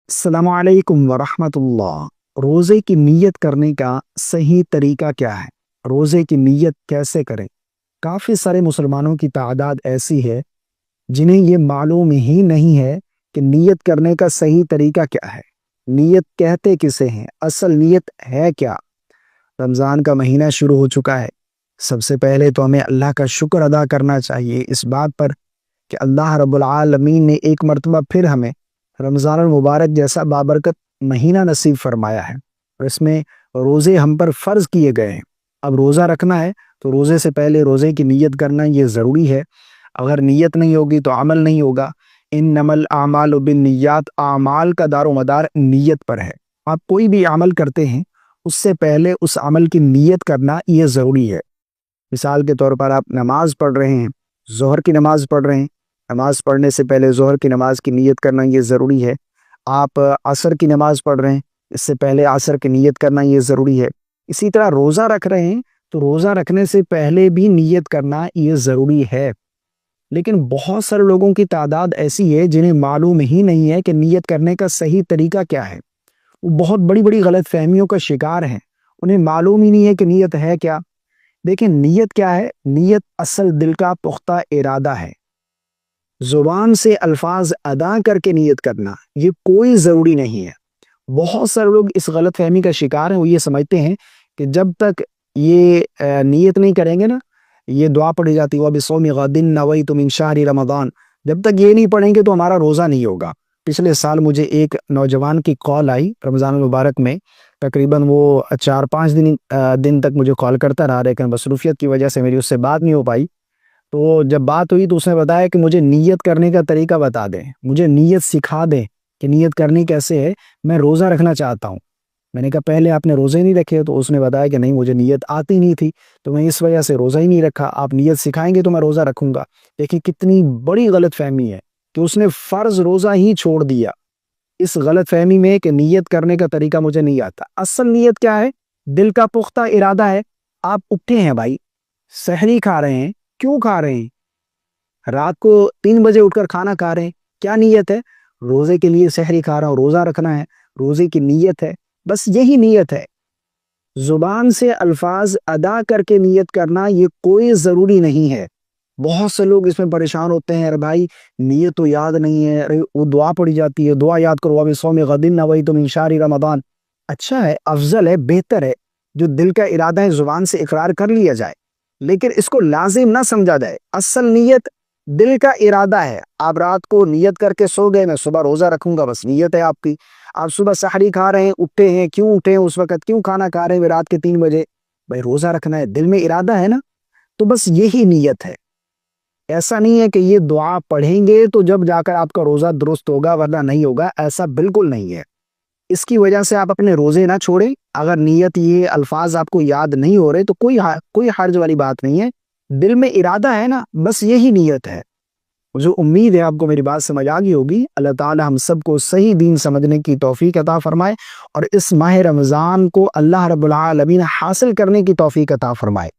السلام علیکم ورحمۃ اللہ۔ روزے کی نیت کرنے کا صحیح طریقہ کیا ہے؟ روزے کی نیت کیسے کریں؟ کافی سارے مسلمانوں کی تعداد ایسی ہے جنہیں یہ معلوم ہی نہیں ہے کہ نیت کرنے کا صحیح طریقہ کیا ہے، نیت کہتے کسے ہیں، اصل نیت ہے کیا۔ رمضان کا مہینہ شروع ہو چکا ہے۔ سب سے پہلے تو ہمیں اللہ کا شکر ادا کرنا چاہیے اس بات پر کہ اللہ رب العالمین نے ایک مرتبہ پھر ہمیں رمضان المبارک جیسا بابرکت مہینہ نصیب فرمایا ہے، اور اس میں روزے ہم پر فرض کیے گئے ہیں۔ اب روزہ رکھنا ہے تو روزے سے پہلے روزے کی نیت کرنا یہ ضروری ہے۔ اگر نیت نہیں ہوگی تو عمل نہیں ہوگا۔ انما الاعمال بالنیات، اعمال کا دار و مدار نیت پر ہے۔ آپ کوئی بھی عمل کرتے ہیں اس سے پہلے اس عمل کی نیت کرنا یہ ضروری ہے۔ مثال کے طور پر آپ نماز پڑھ رہے ہیں، ظہر کی نماز پڑھ رہے ہیں، نماز پڑھنے سے پہلے ظہر کی نماز کی نیت کرنا یہ ضروری ہے۔ آپ عصر کی نماز پڑھ رہے ہیں، اس سے پہلے عصر کی نیت کرنا یہ ضروری ہے۔ اسی طرح روزہ رکھ رہے ہیں تو روزہ رکھنے سے پہلے بھی نیت کرنا یہ ضروری ہے۔ لیکن بہت سارے لوگوں کی تعداد ایسی ہے جنہیں معلوم ہی نہیں ہے کہ نیت کرنے کا صحیح طریقہ کیا ہے۔ وہ بہت بڑی بڑی غلط فہمیوں کا شکار ہیں، انہیں معلوم ہی نہیں ہے کہ نیت ہے کیا۔ دیکھیں نیت کیا ہے؟ نیت اصل دل کا پختہ ارادہ ہے۔ زبان سے الفاظ ادا کر کے نیت کرنا یہ کوئی ضروری نہیں ہے۔ بہت سارے لوگ اس غلط فہمی کا شکار ہیں، وہ یہ سمجھتے ہیں کہ جب تک یہ نیت نہیں کریں گے نا، یہ دعا پڑھی جاتی ہے وَبِصَوْمِ غَدٍ نَوَيْتُ مِنْ شَهْرِ رمضان، جب تک یہ نہیں پڑھیں گے تو ہمارا روزہ نہیں ہوگا۔ پچھلے سال مجھے ایک نوجوان کی کال آئی رمضان المبارک میں، تقریباً وہ 4-5 دن تک مجھے کال کرتا رہا، لیکن مصروفیت کی وجہ سے میری اس سے بات نہیں ہو پائی۔ تو جب بات ہوئی تو اس نے بتایا کہ مجھے نیت کرنے کا طریقہ بتا دیں، مجھے نیت سکھا دیں کہ نیت کرنی کیسے ہے، میں روزہ رکھنا چاہتا ہوں۔ میں نے کہا پہلے آپ نے روزے نہیں رکھے؟ تو اس نے بتایا کہ نہیں، مجھے نیت آتی نہیں تھی تو میں اس وجہ سے روزہ ہی نہیں رکھا، آپ نیت سکھائیں گے تو میں روزہ رکھوں گا۔ دیکھیں کتنی بڑی غلط فہمی ہے کہ اس نے فرض روزہ ہی چھوڑ دیا اس غلط فہمی میں کہ نیت کرنے کا طریقہ مجھے نہیں آتا۔ اصل نیت کیا ہے؟ دل کا پختہ ارادہ ہے۔ آپ اٹھے ہیں بھائی، سحری کھا رہے ہیں، کیوں کھا رہے ہیں؟ رات کو 3 بجے اٹھ کر کھانا کھا رہے ہیں، کیا نیت ہے؟ روزے کے لیے سحری کھا رہا ہوں، روزہ رکھنا ہے، روزے کی نیت ہے، بس یہی نیت ہے۔ زبان سے الفاظ ادا کر کے نیت کرنا یہ کوئی ضروری نہیں ہے۔ بہت سے لوگ اس میں پریشان ہوتے ہیں، ارے بھائی نیت تو یاد نہیں ہے، ارے وہ دعا پڑھی جاتی ہے، دعا یاد کرو وَبِصَوْمِ غَدٍ نَوَيْتُ مِنْ شَهْرِ رمضان۔ اچھا ہے، افضل ہے، بہتر ہے جو دل کا ارادہ ہے زبان سے اقرار کر لیا جائے، لیکن اس کو لازم نہ سمجھا جائے۔ اصل نیت دل کا ارادہ ہے۔ آپ رات کو نیت کر کے سو گئے میں صبح روزہ رکھوں گا، بس نیت ہے آپ کی۔ آپ صبح سحری کھا رہے ہیں، اٹھے ہیں، کیوں اٹھے ہیں اس وقت، کیوں کھانا کھا رہے ہیں رات کے 3 بجے؟ بھائی روزہ رکھنا ہے، دل میں ارادہ ہے نا، تو بس یہی نیت ہے۔ ایسا نہیں ہے کہ یہ دعا پڑھیں گے تو جب جا کر آپ کا روزہ درست ہوگا ورنہ نہیں ہوگا، ایسا بالکل نہیں ہے۔ اس کی وجہ سے آپ اپنے روزے نہ چھوڑیں۔ اگر نیت یہ الفاظ آپ کو یاد نہیں ہو رہے تو کوئی حرج والی بات نہیں ہے، دل میں ارادہ ہے نا، بس یہی نیت ہے۔ مجھے امید ہے آپ کو میری بات سمجھ آ گئی ہوگی۔ اللہ تعالی ہم سب کو صحیح دین سمجھنے کی توفیق عطا فرمائے، اور اس ماہ رمضان کو اللہ رب العالمین حاصل کرنے کی توفیق عطا فرمائے۔